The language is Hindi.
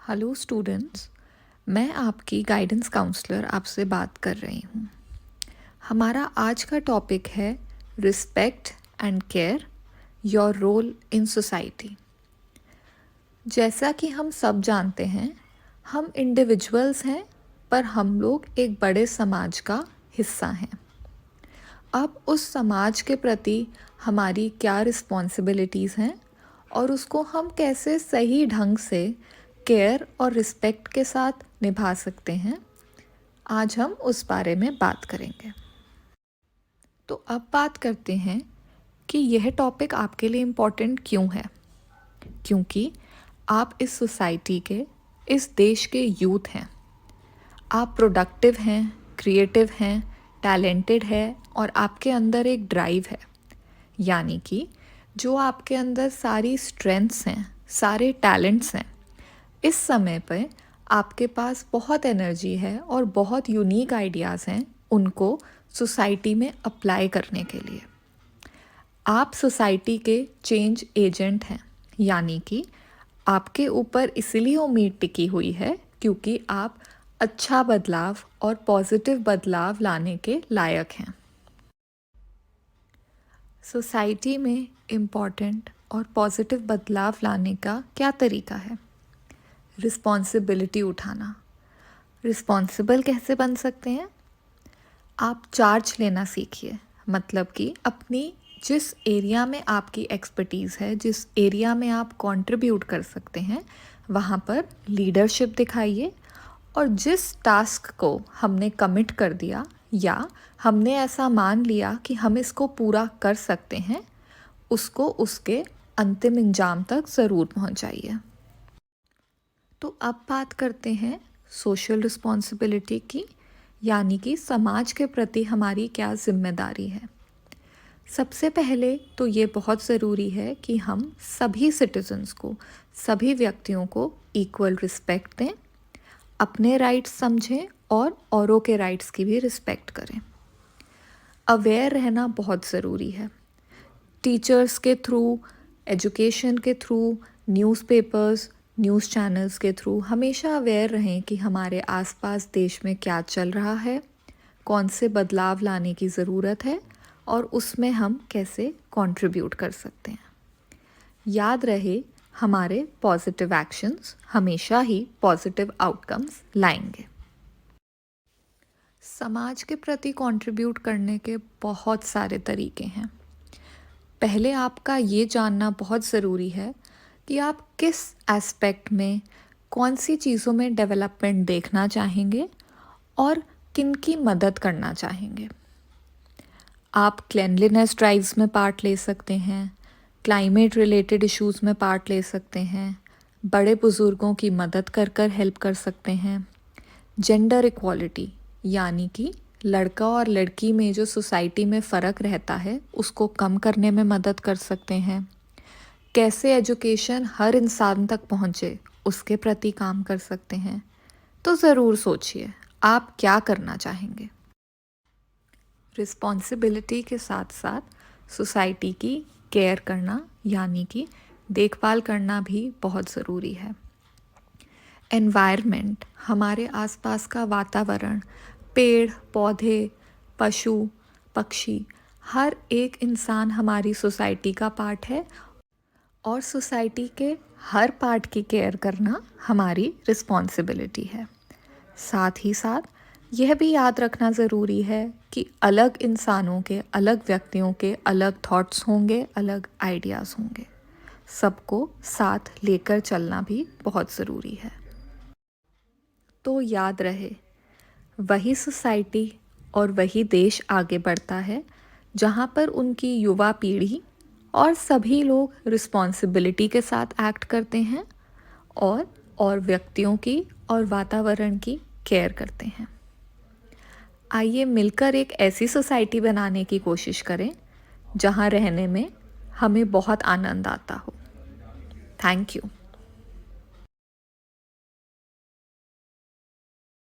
हेलो स्टूडेंट्स, मैं आपकी गाइडेंस काउंसलर आपसे बात कर रही हूँ। हमारा आज का टॉपिक है respect and care, your role in society. जैसा कि हम सब जानते हैं, हम इंडिविजुअल्स हैं, पर हम लोग एक बड़े समाज का हिस्सा हैं। अब उस समाज के प्रति हमारी क्या रिस्पॉन्सिबिलिटीज़ हैं और उसको हम कैसे सही ढंग से केयर और रिस्पेक्ट के साथ निभा सकते हैं, आज हम उस बारे में बात करेंगे। तो अब बात करते हैं कि यह टॉपिक आपके लिए इम्पोर्टेंट क्यों है। क्योंकि आप इस सोसाइटी के, इस देश के यूथ हैं। आप प्रोडक्टिव हैं, क्रिएटिव हैं, टैलेंटेड है और आपके अंदर एक ड्राइव है। यानी कि जो आपके अंदर सारी स्ट्रेंथ्स हैं, सारे टैलेंट्स हैं, इस समय पे आपके पास बहुत एनर्जी है और बहुत यूनिक आइडियाज़ हैं उनको सोसाइटी में अप्लाई करने के लिए। आप सोसाइटी के चेंज एजेंट हैं। यानी कि आपके ऊपर इसलिए उम्मीद टिकी हुई है क्योंकि आप अच्छा बदलाव और पॉजिटिव बदलाव लाने के लायक हैं। सोसाइटी में इम्पॉर्टेंट और पॉजिटिव बदलाव लाने का क्या तरीका है? रिस्पॉन्सिबिलिटी उठाना। रिस्पॉन्सिबल कैसे बन सकते हैं? आप चार्ज लेना सीखिए। मतलब कि अपनी जिस एरिया में आपकी एक्सपर्टीज़ है, जिस एरिया में आप कंट्रीब्यूट कर सकते हैं, वहाँ पर लीडरशिप दिखाइए और जिस टास्क को हमने कमिट कर दिया या हमने ऐसा मान लिया कि हम इसको पूरा कर सकते हैं, उसको उसके अंतिम इंजाम तक ज़रूर पहुँचाइए। तो अब बात करते हैं सोशल रिस्पॉन्सिबिलिटी की, यानी कि समाज के प्रति हमारी क्या जिम्मेदारी है। सबसे पहले तो ये बहुत ज़रूरी है कि हम सभी सिटीजन्स को, सभी व्यक्तियों को इक्वल रिस्पेक्ट दें, अपने राइट्स समझें और औरों के राइट्स की भी रिस्पेक्ट करें। अवेयर रहना बहुत ज़रूरी है। टीचर्स के थ्रू, एजुकेशन के थ्रू, न्यूज़पेपर्स, न्यूज़ चैनल्स के थ्रू हमेशा अवेयर रहें कि हमारे आसपास देश में क्या चल रहा है, कौन से बदलाव लाने की ज़रूरत है और उसमें हम कैसे कंट्रीब्यूट कर सकते हैं। याद रहे, हमारे पॉजिटिव एक्शंस हमेशा ही पॉजिटिव आउटकम्स लाएंगे। समाज के प्रति कंट्रीब्यूट करने के बहुत सारे तरीके हैं। पहले आपका ये जानना बहुत ज़रूरी है कि आप किस एस्पेक्ट में, कौन सी चीज़ों में डेवलपमेंट देखना चाहेंगे और किन की मदद करना चाहेंगे। आप क्लेanलीनेस ड्राइव्स में पार्ट ले सकते हैं, क्लाइमेट रिलेटेड इश्यूज़ में पार्ट ले सकते हैं, बड़े बुज़ुर्गों की मदद कर कर हेल्प कर सकते हैं। जेंडर इक्वालिटी, यानी कि लड़का और लड़की में जो सोसाइटी में फ़र्क रहता है, उसको कम करने में मदद कर सकते हैं। कैसे एजुकेशन हर इंसान तक पहुँचे, उसके प्रति काम कर सकते हैं। तो ज़रूर सोचिए, आप क्या करना चाहेंगे। रिस्पॉन्सिबिलिटी के साथ साथ सोसाइटी की केयर करना, यानी कि देखभाल करना भी बहुत ज़रूरी है। एनवायरनमेंट, हमारे आसपास का वातावरण, पेड़ पौधे, पशु पक्षी, हर एक इंसान हमारी सोसाइटी का पार्ट है और सोसाइटी के हर पार्ट की केयर करना हमारी रिस्पॉन्सिबिलिटी है। साथ ही साथ यह भी याद रखना ज़रूरी है कि अलग इंसानों के, अलग व्यक्तियों के अलग थॉट्स होंगे, अलग आइडियाज़ होंगे। सबको साथ लेकर चलना भी बहुत ज़रूरी है। तो याद रहे, वही सोसाइटी और वही देश आगे बढ़ता है जहाँ पर उनकी युवा पीढ़ी और सभी लोग रिस्पॉन्सिबिलिटी के साथ एक्ट करते हैं और व्यक्तियों की और वातावरण की केयर करते हैं। आइए मिलकर एक ऐसी सोसाइटी बनाने की कोशिश करें जहाँ रहने में हमें बहुत आनंद आता हो। Thank you.